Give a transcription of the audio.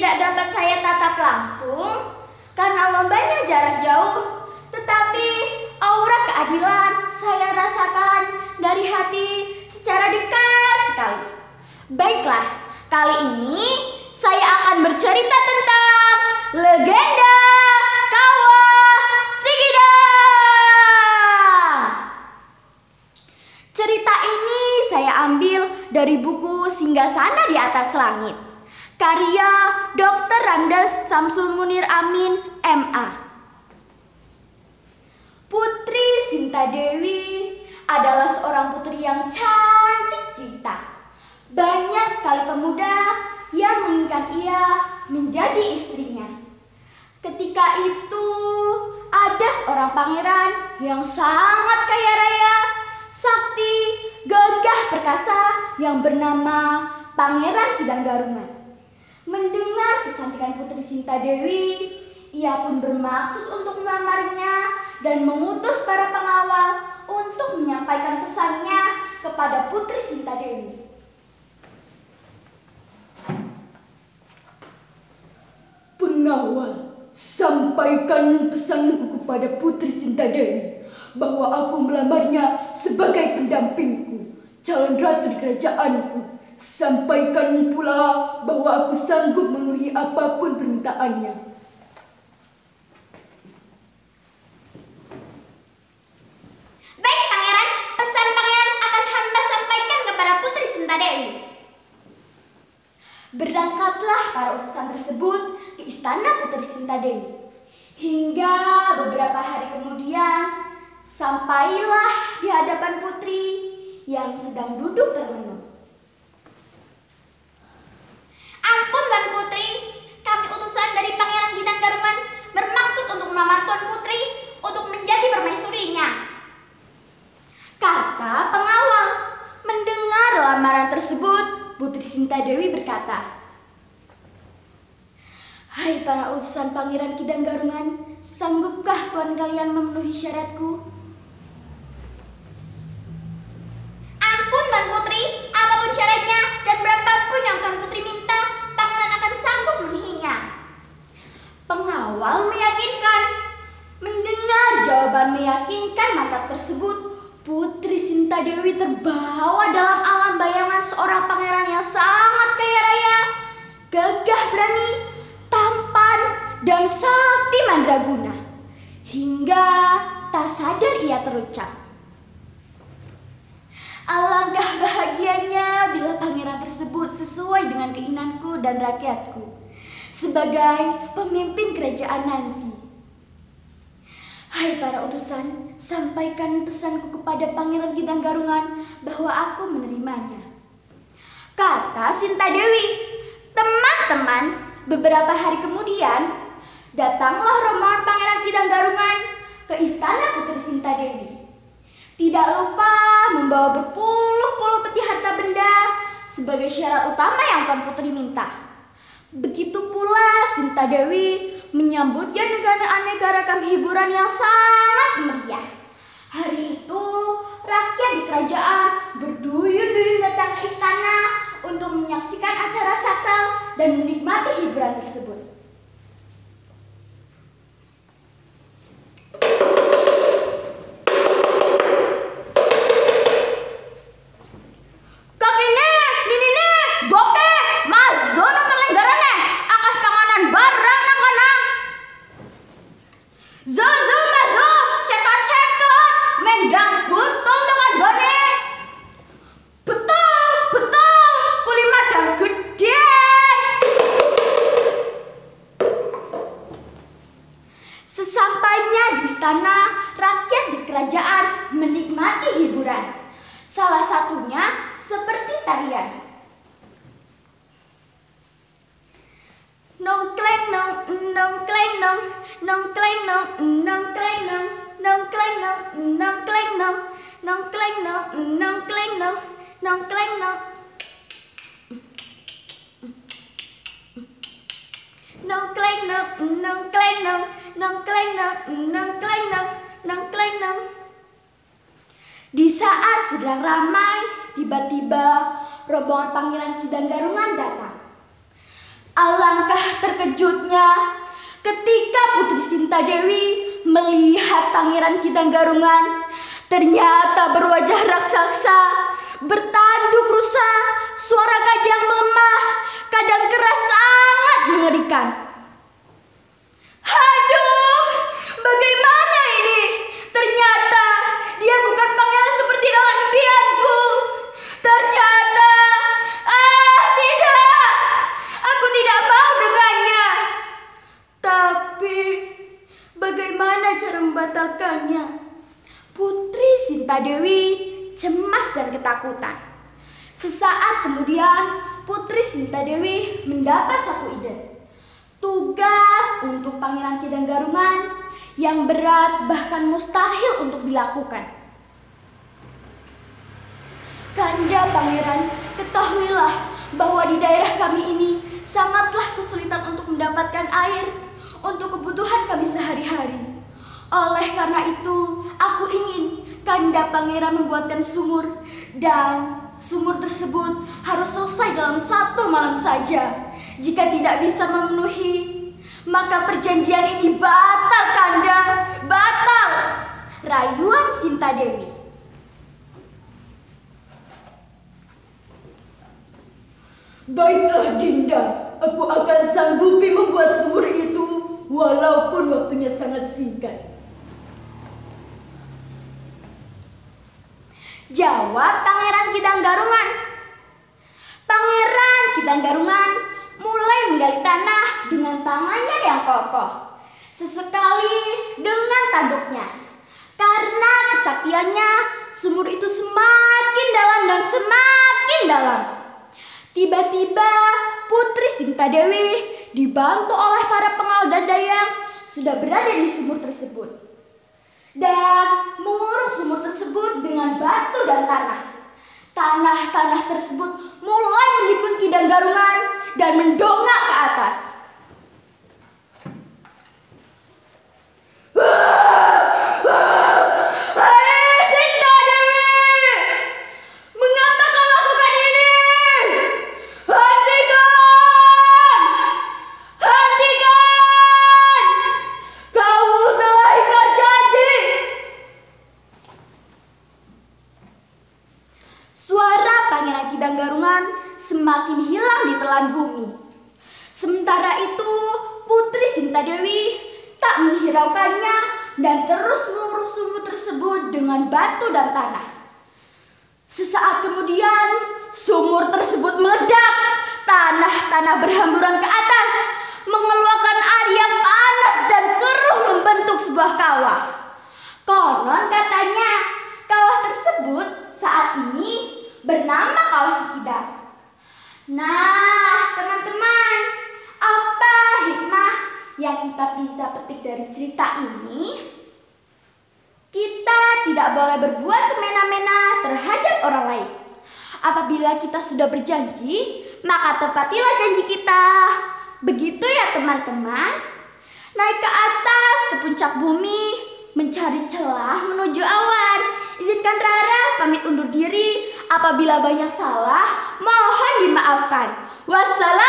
tidak dapat saya tatap langsung karena lombanya jarak jauh, tetapi aura keadilan saya rasakan dari hati secara dekat sekali. Baiklah, kali ini saya akan bercerita tentang legenda Kawah Sikidang. Cerita ini saya ambil dari buku Singgasana di Atas Langit, karya Dr. Randes Samsul Munir Amin, MA. Putri Sinta Dewi adalah seorang putri yang cantik jelita. Banyak sekali pemuda yang menginginkan ia menjadi istrinya. Ketika itu ada seorang pangeran yang sangat kaya raya, sakti, gagah perkasa yang bernama Pangeran Kidanggarungan. Mendengar kecantikan Putri Sinta Dewi, ia pun bermaksud untuk melamarnya dan mengutus para pengawal untuk menyampaikan pesannya kepada Putri Sinta Dewi. Pengawal, sampaikan pesanku kepada Putri Sinta Dewi bahwa aku melamarnya sebagai pendampingku, calon ratu di kerajaanku. Sampaikan pula bahwa aku sanggup memenuhi apapun permintaannya. Baik, Pangeran, pesan Pangeran akan hamba sampaikan kepada Putri Sinta Dewi. Berangkatlah para utusan tersebut ke istana Putri Sinta Dewi. Hingga beberapa hari kemudian, sampailah di hadapan putri yang sedang duduk termenung. Ampun, Tuan Putri, kami utusan dari Pangeran Kidanggarungan bermaksud untuk melamar Tuan Putri untuk menjadi permaisurinya, kata pengawal. Mendengar lamaran tersebut, Putri Sinta Dewi berkata, "Hai para utusan Pangeran Kidanggarungan, sanggupkah tuan kalian memenuhi syaratku?" "Ampun, Tuan Putri, apapun syaratnya dan berapapun yang Tuan Putri minta, Pangeran akan sanggup memenuhinya," pengawal meyakinkan. Mendengar jawaban meyakinkan mantap tersebut, Putri Sinta Dewi terbawa dalam alam bayangan seorang pangeran yang sangat kaya raya, gagah berani, tampan, dan sakti mandraguna. Hingga tak sadar ia terucap, "Alangkah bahagianya bila pangeran tersebut sesuai dengan keinginanku dan rakyatku sebagai pemimpin kerajaan nanti. Hai para utusan, sampaikan pesanku kepada Pangeran Kidanggarungan bahwa aku menerimanya," kata Sinta Dewi. Teman-teman, beberapa hari kemudian datanglah rombongan Pangeran Kidanggarungan ke istana Putri Sinta Dewi. Tidak lupa membawa berpuluh-puluh peti harta benda sebagai syarat utama yang Tuan Putri minta. Begitu pula Sinta Dewi menyambutnya dengan aneka ragam hiburan yang sangat meriah. Hari itu rakyat di kerajaan berduyun-duyun datang ke istana untuk menyaksikan acara sakral dan menikmati hiburan tersebut. Sesampainya di istana, rakyat di kerajaan menikmati hiburan. Salah satunya seperti tarian. Nongkleng nong, nongkleng nong, nongkleng nong, nongkleng nong, nongkleng nong, nongkleng nong, nongkleng nong, nongkleng nong, nongkleng nong. Nongkleng nong, nongkleng nong, nongkleng nong, nongkleng nong, nongkleng nong. Di saat sedang ramai, tiba-tiba rombongan Pangeran Kidanggarungan datang. Alangkah terkejutnya ketika Putri Sintadewi melihat Pangeran Kidanggarungan ternyata berwajah raksasa, bertanduk rusa, suara kadang melemah, kadang keras sangat mengerikan. Aduh, bagaimana ini? Ternyata dia bukan pangeran seperti dalam impianku. Ternyata, tidak, aku tidak mau dengannya. Tapi, bagaimana cara membatalkannya? Putri Sintadewi cemas dan ketakutan. Sesaat kemudian, Putri Sintadewi mendapat satu ide. Tugas untuk Pangeran Kidanggarungan yang berat bahkan mustahil untuk dilakukan. Kanda Pangeran, ketahuilah bahwa di daerah kami ini sangatlah kesulitan untuk mendapatkan air untuk kebutuhan kami sehari-hari. Oleh karena itu, aku ingin Kanda Pangeran membuatkan sumur, dan sumur tersebut harus selesai dalam 1 malam saja. Jika tidak bisa memenuhi, maka perjanjian ini batal, Kanda, batal. Rayuan Sintadewi. Baiklah Dinda, aku akan sanggupi membuat sumur itu walaupun waktunya sangat singkat. Jawab Pangeran Kidanggarungan. Pangeran Kidanggarungan mulai menggali tanah dengan tangannya yang kokoh, sesekali dengan tanduknya. Karena kesaktiannya, sumur itu semakin dalam dan semakin dalam. Tiba-tiba Putri Sintadewi dibantu oleh para pengawal dan dayang sudah berada di sumur tersebut dan mengurus sumur tersebut dengan batu dan tanah. Tanah-tanah tersebut mulai menimbun Kidanggarungan dan mendongak ke atas. Hei Sintadewi, mengapa kau lakukan ini? Hentikan! Hentikan! Kau telah ingkar janji. Suara Pangeran Kidanggarungan semakin hilang di telan bumi. Sementara itu, Putri Sintadewi tak menghiraukannya dan terus mengurus sumur tersebut dengan batu dan tanah. Sesaat kemudian, sumur tersebut meledak. Tanah-tanah berhamburan ke atas, mengeluarkan air yang panas dan keruh membentuk sebuah kawah. Konon katanya, kawah tersebut saat ini bernama Kawah Sikidang. Nah, teman-teman, apa hikmah yang kita bisa petik dari cerita ini? Kita tidak boleh berbuat semena-mena terhadap orang lain. Apabila kita sudah berjanji, maka tepatilah janji kita. Begitu ya teman-teman. Naik ke atas, ke puncak bumi, mencari celah menuju awan. Izinkan Raras pamit undur diri. Apabila banyak salah, mohon dimaafkan. Wassalam.